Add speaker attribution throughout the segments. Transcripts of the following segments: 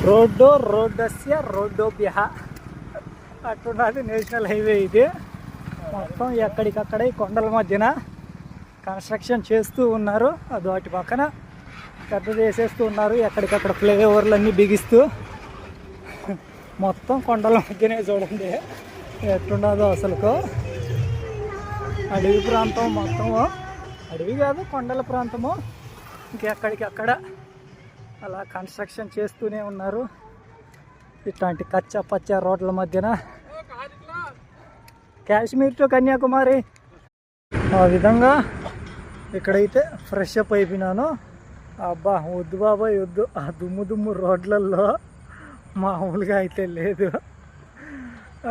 Speaker 1: రోడ్డస్య రోడ్డోభ్యః అట్టున్నది national highway ఇది. మొత్తం ఎక్కడికక్కడే కొండల మధ్యన కన్స్ట్రక్షన్ చేస్తూ ఉన్నారు. అది వాటి పక్కన పెద్దది వేసేస్తూ ఉన్నారు. ఎక్కడికక్కడ ఫ్లైఓవర్లన్నీ బిగిస్తూ మొత్తం కొండల మధ్యనే చూడండి ఎట్లున్నదో అసలుకు. అడవి ప్రాంతం మొత్తము, అడవి కాదు కొండల ప్రాంతము. ఇంకెక్కడికక్కడ అలా కన్స్ట్రక్షన్ చేస్తూనే ఉన్నారు. ఇట్లాంటి కచ్చా పచ్చా రోడ్ల మధ్యన కాశ్మీర్ టు కన్యాకుమారి ఆ విధంగా ఇక్కడైతే ఫ్రెష్ అప్ అయిపోయినాను. అబ్బా వద్దు బాబాయ్ వద్దు, ఆ దుమ్ము రోడ్లల్లో మామూలుగా అయితే లేదు.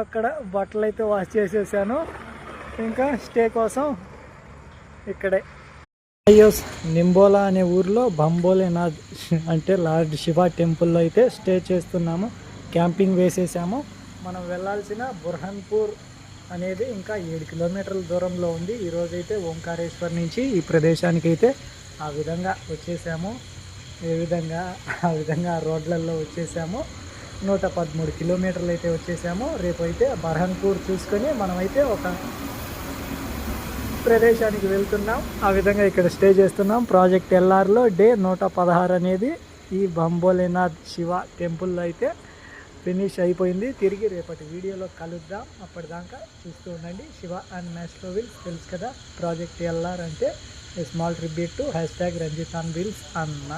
Speaker 1: అక్కడ బట్టలు అయితే వాష్ చేసేసాను. ఇంకా స్టే కోసం ఇక్కడే నింబోలా అనే ఊర్లో బంబోలేనాథ్ అంటే లార్డ్ శివ టెంపుల్లో అయితే స్టే చేస్తున్నాము. క్యాంపింగ్ వేసేసాము. మనం వెళ్ళాల్సిన బుర్హాన్పూర్ అనేది ఇంకా 7 కిలోమీటర్ల దూరంలో ఉంది. ఈరోజైతే ఓంకారేశ్వర్ నుంచి ఈ ప్రదేశానికి అయితే ఆ విధంగా వచ్చేసాము. ఆ విధంగా రోడ్లలో వచ్చేసాము. 113 కిలోమీటర్లు అయితే వచ్చేసాము. రేపు అయితే బర్హాన్పూర్ చూసుకొని మనమైతే ఒక ప్రదేశానికి వెళ్తున్నాం. ఆ విధంగా ఇక్కడ స్టే చేస్తున్నాం. ప్రాజెక్ట్ ఎల్ఆర్లో డే 116 అనేది ఈ బంబోలేనాథ్ శివ టెంపుల్లో అయితే ఫినిష్ అయిపోయింది. తిరిగి రేపటి వీడియోలో కలుద్దాం. అప్పటిదాకా చూస్తూ ఉండండి శివ అండ్ మ్యాస్ట్రోవిల్స్. తెలుసు కదా ప్రాజెక్ట్ ఎల్ఆర్ అంటే small tribute to #Ranjith on wheels అన్న.